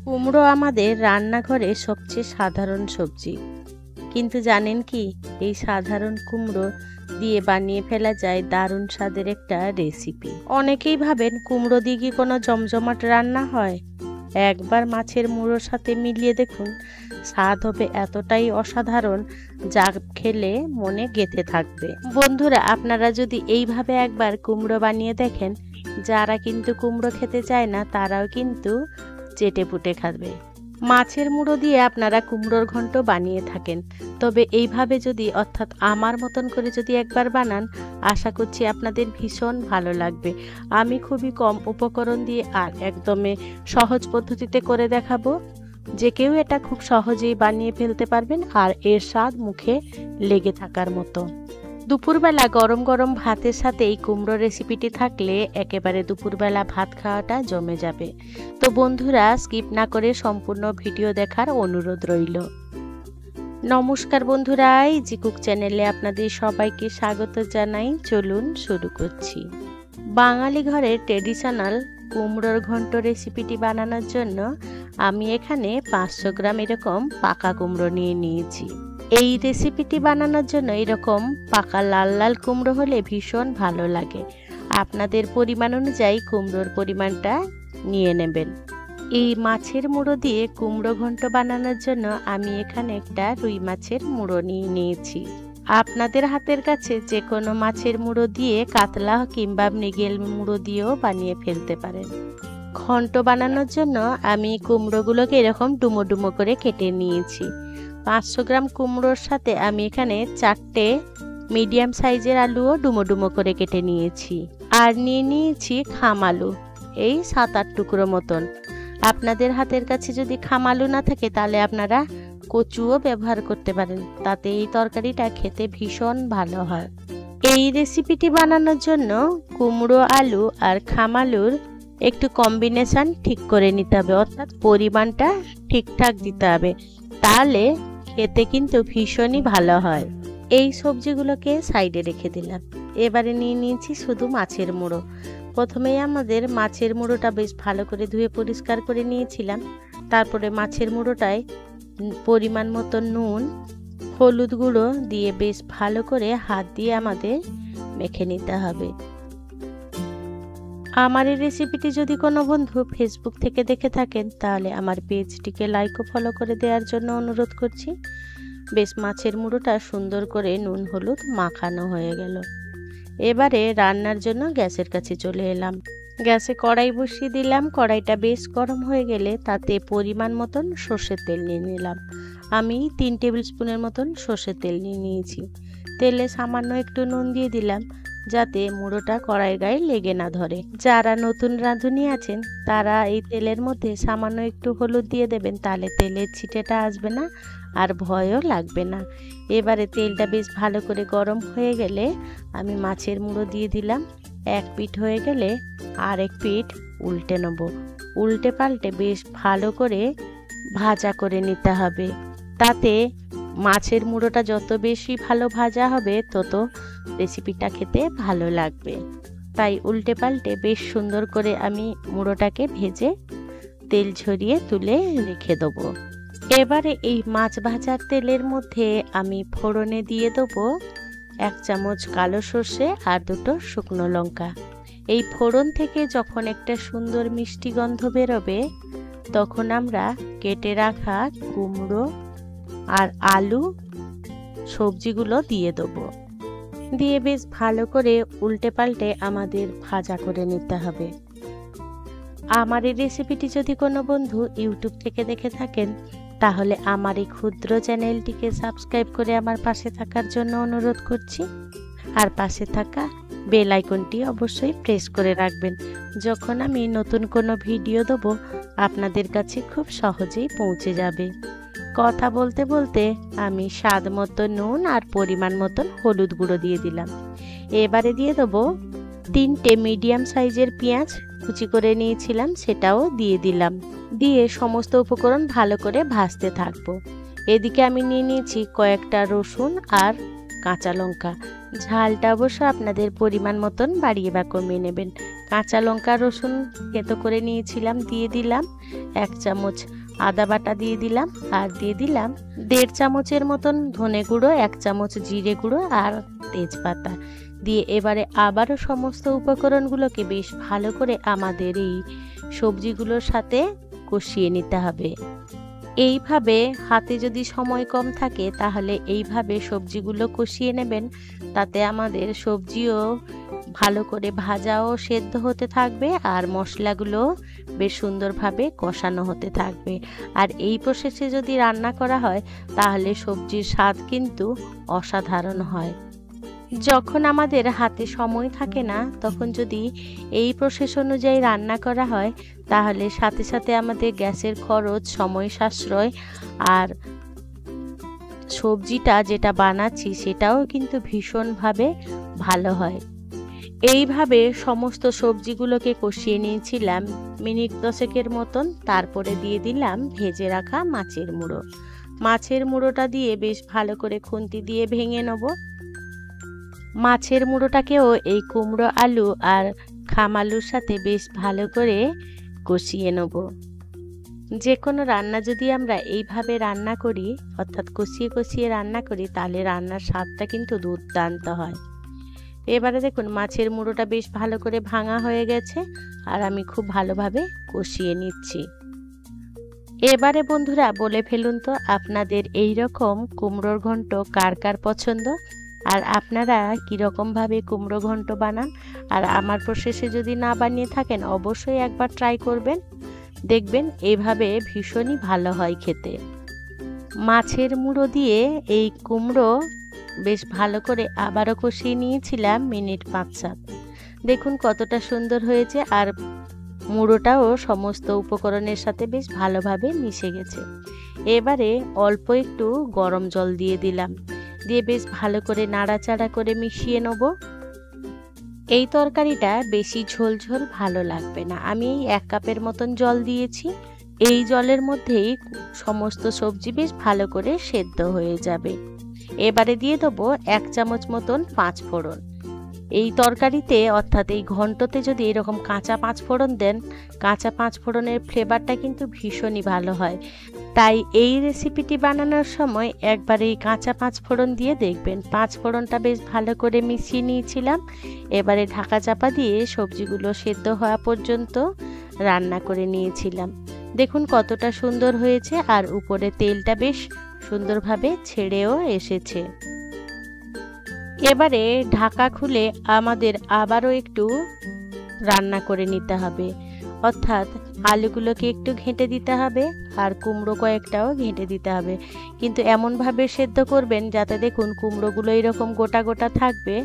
কুমড়ো আমাদের রান্নাঘরে সবচেয়ে সাধারণ সবজি, কিন্তু জানেন কি, এই সাধারণ কুমড়ো দিয়ে বানিয়ে ফেলা যায় দারুণ স্বাদের একটা রেসিপি। অনেকেই ভাবেন কুমড়ো দিয়ে কি কোনো জমজমাট রান্না হয়? একবার মাছের মুড়োর সাথে মিলিয়ে দেখুন, স্বাদ হবে এতটাই অসাধারণ যা খেলে মনে গেঁথে থাকবে। বন্ধুরা, আপনারা যদি এইভাবে একবার কুমড়ো বানিয়ে দেখেন, যারা কিন্তু কুমড়ো খেতে চায় না তারাও কিন্তু চেটে পুটে খাবে। মাছের মুড়ো দিয়ে আপনারা কুমড়োর ঘন্ট বানিয়ে থাকেন, তবে এইভাবে যদি অর্থাৎ আমার মতন করে যদি একবার বানান, আশা করছি আপনাদের ভীষণ ভালো লাগবে। আমি খুবই কম উপকরণ দিয়ে আর একদমই সহজ পদ্ধতিতে করে দেখাবো, যে কেউ এটা খুব সহজেই বানিয়ে ফেলতে পারবেন আর এর স্বাদ মুখে লেগে থাকার মতো। দুপুরবেলা গরম গরম ভাতের সাথে এই কুমড়ো রেসিপিটি থাকলে একেবারে দুপুরবেলা ভাত খাওয়াটা জমে যাবে। তো বন্ধুরা, স্কিপ না করে সম্পূর্ণ ভিডিও দেখার অনুরোধ রইল। নমস্কার বন্ধুরা, ইজি কুক চ্যানেলে আপনাদের সবাইকে স্বাগত জানাই। চলুন শুরু করছি। বাঙালি ঘরের ট্রেডিশনাল কুমড়োর ঘন্ট রেসিপিটি বানানোর জন্য আমি এখানে 500 গ্রাম এরকম পাকা কুমড়ো নিয়ে নিয়েছি। এই রেসিপিটি বানানোর জন্য এরকম পাকা লাল লাল কুমড়ো হলে ভীষণ ভালো লাগে। আপনাদের পরিমাণ অনুযায়ী কুমড়োর পরিমাণটা নিয়ে নেবেন। এই মাছের মুড়ো দিয়ে কুমড়ো ঘন্ট বানানোর জন্য আমি এখানে একটা রুই মাছের মুড়ো নিয়ে নিয়েছি। আপনাদের হাতের কাছে যে কোনো মাছের মুড়ো দিয়ে কাতলা কিংবা মৃগেল মুড়ো দিয়েও বানিয়ে ফেলতে পারেন। ঘন্ট বানানোর জন্য আমি কুমড়োগুলোকে এরকম ডুমো ডুমো করে কেটে নিয়েছি। 500 গ্রাম কুমড়োর সাথে আমি এখানে 4টে মিডিয়াম সাইজের আলুও ডুমো ডুমো করে কেটে নিয়েছি। আর নিয়ে নিয়েছি খাম আলু, এই 7-8 টুকরো মতন। আপনাদের হাতের কাছে যদি খাম আলু না থাকে তাহলে আপনারা কচুও ব্যবহার করতে পারেন, তাতে এই তরকারিটা খেতে ভীষণ ভালো হয়। এই রেসিপিটি বানানোর জন্য কুমড়ো আলু আর খাম আলুর একটু কম্বিনেশন ঠিক করে নিতে হবে, অর্থাৎ পরিমাণটা ঠিকঠাক দিতে হবে, তাহলে খেতে কিন্তু ভীষণই ভালো হয়। এই সবজিগুলোকে সাইডে রেখে দিলাম। এবারে নিয়ে নিয়েছি শুধু মাছের মুড়ো। প্রথমেই আমাদের মাছের মুড়োটা বেশ ভালো করে ধুয়ে পরিষ্কার করে নিয়েছিলাম। তারপরে মাছের মুড়োটায় পরিমাণ মতো নুন, হলুদ গুঁড়ো দিয়ে বেশ ভালো করে হাত দিয়ে আমাদের মেখে নিতে হবে। আমার এই রেসিপিটি যদি কোনো বন্ধু ফেসবুক থেকে দেখে থাকেন তাহলে আমার পেজটিকে লাইক ও ফলো করে দেওয়ার জন্য অনুরোধ করছি। বেশ মাছের মুড়োটা সুন্দর করে নুন হলুদ মাখানো হয়ে গেল। এবারে রান্নার জন্য গ্যাসের কাছে চলে এলাম। গ্যাসে কড়াই বসিয়ে দিলাম। কড়াইটা বেশ গরম হয়ে গেলে তাতে পরিমাণ মতন সর্ষের তেল নিয়ে নিলাম। আমি 3 টেবিল স্পুনের মতন সর্ষের তেল নিয়ে নিয়েছি। তেলে সামান্য একটু নুন দিয়ে দিলাম, যাতে মুড়োটা কড়াইয়ের গায়ে লেগে না ধরে। যারা নতুন রাঁধুনি আছেন তারা এই তেলের মধ্যে সামান্য একটু হলুদ দিয়ে দেবেন, তাহলে তেলের ছিটেটা আসবে না আর ভয়ও লাগবে না। এবারে তেলটা বেশ ভালো করে গরম হয়ে গেলে আমি মাছের মুড়ো দিয়ে দিলাম। এক পিঠ হয়ে গেলে আর এক পিঠ উল্টে নেব। উল্টে পাল্টে বেশ ভালো করে ভাজা করে নিতে হবে। তাতে মাছের মুড়োটা যত বেশি ভালো ভাজা হবে তত রেসিপিটা খেতে ভালো লাগবে। তাই উল্টে পাল্টে বেশ সুন্দর করে আমি মুড়োটাকে ভেজে তেল ঝরিয়ে তুলে রেখে দেবো। এবারে এই মাছ ভাজার তেলের মধ্যে আমি ফোড়নে দিয়ে দেবো 1 চামচ কালো সর্ষে আর 2টো শুকনো লঙ্কা। এই ফোড়ন থেকে যখন একটা সুন্দর মিষ্টি গন্ধ বেরোবে তখন আমরা কেটে রাখা কুমড়ো আর আলু সবজিগুলো দিয়ে দেবো। দিয়ে বেশ ভালো করে উল্টে পাল্টে আমাদের ভাজা করে নিতে হবে। আমার এই রেসিপিটি যদি কোনো বন্ধু ইউটিউব থেকে দেখে থাকেন তাহলে আমার এই ক্ষুদ্র চ্যানেলটিকে সাবস্ক্রাইব করে আমার পাশে থাকার জন্য অনুরোধ করছি। আর পাশে থাকা বেল আইকনটি অবশ্যই প্রেস করে রাখবেন। যখন আমি নতুন কোনো ভিডিও দেবো আপনাদের কাছে খুব সহজেই পৌঁছে যাবে। কথা বলতে বলতে আমি স্বাদ মতো নুন আর পরিমাণ মতন হলুদ গুঁড়ো দিয়ে দিলাম। এবারে দিয়ে দেবো 3টে মিডিয়াম সাইজের পেঁয়াজ কুচি করে নিয়েছিলাম, সেটাও দিয়ে দিলাম। দিয়ে সমস্ত উপকরণ ভালো করে ভাজতে থাকবো। এদিকে আমি নিয়ে নিয়েছি কয়েকটা রসুন আর কাঁচা লঙ্কা। ঝালটা অবশ্য আপনাদের পরিমাণ মতন বাড়িয়ে বা কমিয়ে নেবেন, কাঁচা লঙ্কা রসুন থেতো করে নিয়েছিলাম দিয়ে দিলাম, 1 চামচ আদা বাটা দিয়ে দিলাম, আর দিয়ে দিলাম 1.5 চামচের মতন ধনে গুঁড়ো, 1 চামচ জিরে গুঁড়ো আর তেজপাতা দিয়ে এবারে আবারও সমস্ত উপকরণগুলোকে বেশ ভালো করে আমাদের এই সবজিগুলোর সাথে কষিয়ে নিতে হবে। এইভাবে হাতে যদি সময় কম থাকে তাহলে এইভাবে সবজিগুলো কষিয়ে নেবেন, তাতে আমাদের সবজিও ভালো করে ভাজাও সেদ্ধ হতে থাকবে আর মশলাগুলো বেশ সুন্দরভাবে কষানো হতে থাকবে। আর এই প্রসেসে যদি রান্না করা হয় তাহলে সবজির স্বাদ কিন্তু অসাধারণ হয়। যখন আমাদের হাতে সময় থাকে না তখন যদি এই প্রসেস অনুযায়ী রান্না করা হয় তাহলে সাথে সাথে আমাদের গ্যাসের খরচ, সময় সাশ্রয় আর সবজিটা যেটা বানাচ্ছি সেটাও কিন্তু ভীষণভাবে ভালো হয়। এইভাবে সমস্ত সবজিগুলোকে কষিয়ে নিয়েছিলাম মিনিট 10 মতন। তারপরে দিয়ে দিলাম ভেজে রাখা মাছের মুড়ো। মাছের মুড়োটা দিয়ে বেশ ভালো করে খুন্তি দিয়ে ভেঙে নেব। মাছের মুড়োটাকেও এই কুমড়ো আলু আর খাম আলুর সাথে বেশ ভালো করে কষিয়ে নেব। যে কোনো রান্না যদি আমরা এইভাবে রান্না করি, অর্থাৎ কষিয়ে কষিয়ে রান্না করি, তাহলে রান্নার স্বাদটা কিন্তু দুর্দান্ত হয়। এবারে দেখুন মাছের মুড়োটা বেশ ভালো করে ভাঙা হয়ে গেছে আর আমি খুব ভালোভাবে কষিয়ে নিচ্ছি। এবারে বন্ধুরা বলে ফেলুন তো আপনাদের এই রকম কুমড়োর ঘন্ট কার কার পছন্দ, আর আপনারা কীরকমভাবে কুমড়ো ঘন্ট বানান। আর আমার প্রসেসে যদি না বানিয়ে থাকেন অবশ্যই একবার ট্রাই করবেন, দেখবেন এইভাবে ভীষণই ভালো হয় খেতে। মাছের মুড়ো দিয়ে এই কুমড়ো বেশ ভালো করে আবারও কষিয়ে নিয়েছিলাম মিনিট 5-7। দেখুন কতটা সুন্দর হয়েছে আর মুড়োটাও সমস্ত উপকরণের সাথে বেশ ভালোভাবে মিশে গেছে। এবারে অল্প একটু গরম জল দিয়ে দিলাম, দিয়ে বেশ ভালো করে নাড়াচাড়া করে মিশিয়ে নেব। এই তরকারিটা বেশি ঝোল ঝোল ভালো লাগবে না, আমি 1 কাপের মতন জল দিয়েছি। এই জলের মধ্যেই সমস্ত সবজি বেশ ভালো করে সেদ্ধ হয়ে যাবে। এবারে দিয়ে দেবো 1 চামচ মতন 5 ফোড়ন। এই তরকারিতে অর্থাৎ এই ঘন্টতে যদি এরকম কাঁচা 5 ফোড়ন দেন, কাঁচা 5 ফোড়নের ফ্লেভারটা কিন্তু ভীষণই ভালো হয়। তাই এই রেসিপিটি বানানোর সময় একবার এই কাঁচা 5 ফোড়ন দিয়ে দেখবেন। 5 ফোড়নটা বেশ ভালো করে মিশিয়ে নিয়েছিলাম। এবারে ঢাকা চাপা দিয়ে সবজিগুলো সেদ্ধ হওয়া পর্যন্ত রান্না করে নিয়েছিলাম। দেখুন কতটা সুন্দর হয়েছে আর উপরে তেলটা বেশ সুন্দরভাবে ছেড়েও এসেছে। এবারে ঢাকা খুলে আমাদের আবারও একটু রান্না করে নিতে হবে, অর্থাৎ আলুগুলোকে একটু ঘেঁটে দিতে হবে আর কুমড়ো কয়েকটাও ঘেঁটে দিতে হবে। কিন্তু এমনভাবে সেদ্ধ করবেন যাতে দেখুন কুমড়োগুলো এরকম গোটা গোটা থাকবে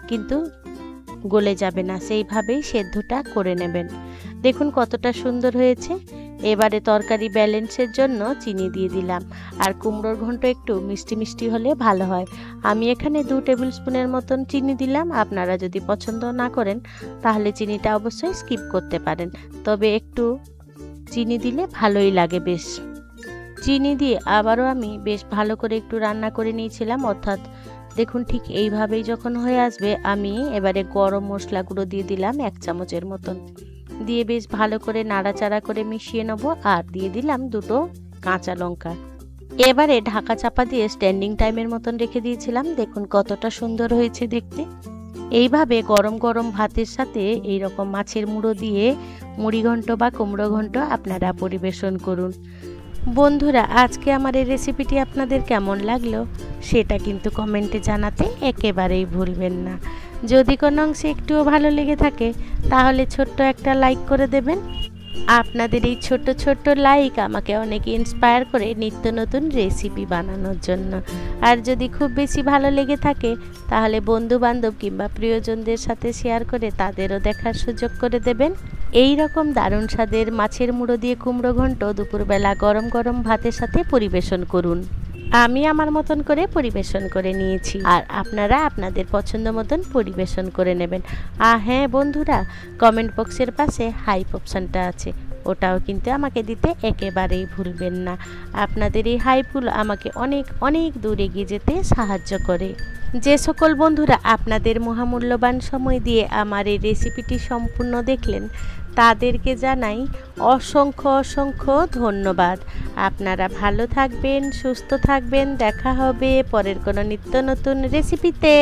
কিন্তু গলে যাবে না, সেইভাবেই সেদ্ধটা করে নেবেন। দেখুন কতটা সুন্দর হয়েছে। এবারে তরকারি ব্যালেন্সের জন্য চিনি দিয়ে দিলাম, আর কুমড়োর ঘন্ট একটু মিষ্টি মিষ্টি হলে ভালো হয়। আমি এখানে 2 টেবিল স্পুনের মতন চিনি দিলাম। আপনারা যদি পছন্দ না করেন তাহলে চিনিটা অবশ্যই স্কিপ করতে পারেন, তবে একটু চিনি দিলে ভালোই লাগে বেশ। চিনি দিয়ে আবারও আমি বেশ ভালো করে একটু রান্না করে নিয়েছিলাম, অর্থাৎ দেখুন ঠিক এইভাবেই যখন হয়ে আসবে আমি এবারে গরম মশলা গুঁড়ো দিয়ে দিলাম 1 চামচের মতন, দিয়ে বেশ ভালো করে নাড়াচাড়া করে মিশিয়ে নেব। আর দিয়ে দিলাম 2টো কাঁচা লঙ্কা। এবারে ঢাকা চাপা দিয়ে স্ট্যান্ডিং টাইমের মতন রেখে দিয়েছিলাম। দেখুন কতটা সুন্দর হয়েছে দেখতে। এইভাবে গরম গরম ভাতের সাথে এইরকম মাছের মুড়ো দিয়ে মুড়ি ঘন্ট বা কুমড়ো ঘন্ট আপনারা পরিবেশন করুন। বন্ধুরা আজকে আমার এই রেসিপিটি আপনাদের কেমন লাগলো সেটা কিন্তু কমেন্টে জানাতে একেবারেই ভুলবেন না। যদি কোনো অংশে একটুও ভালো লেগে থাকে তাহলে ছোট্ট একটা লাইক করে দেবেন। আপনাদের এই ছোট্ট ছোট্ট লাইক আমাকে অনেক ইন্সপায়ার করে নিত্য নতুন রেসিপি বানানোর জন্য। আর যদি খুব বেশি ভালো লেগে থাকে তাহলে বন্ধু বান্ধব কিংবা প্রিয়জনদের সাথে শেয়ার করে তাদেরও দেখার সুযোগ করে দেবেন। এই রকম দারুণ স্বাদের মাছের মুড়ো দিয়ে কুমড়ো ঘন্ট দুপুরবেলা গরম গরম ভাতের সাথে পরিবেশন করুন। আমি আমার মতন করে পরিবেশন করে নিয়েছি, আর আপনারা আপনাদের পছন্দ মতন পরিবেশন করে নেবেন। হ্যাঁ বন্ধুরা, কমেন্ট বক্সের পাশে হাইপ অপশানটা আছে, ওটাও কিন্তু আমাকে দিতে একেবারেই ভুলবেন না। আপনাদের এই হাইপগুলো আমাকে অনেক অনেক দূর এগিয়ে যেতে সাহায্য করে। যে সকল বন্ধুরা আপনাদের মহামূল্যবান সময় দিয়ে আমার এই রেসিপিটি সম্পূর্ণ দেখলেন তাদেরকে জানাই অসংখ্য অসংখ্য ধন্যবাদ। আপনারা ভালো থাকবেন, সুস্থ থাকবেন। দেখা হবে পরের কোনো নিত্য নতুন রেসিপিতে।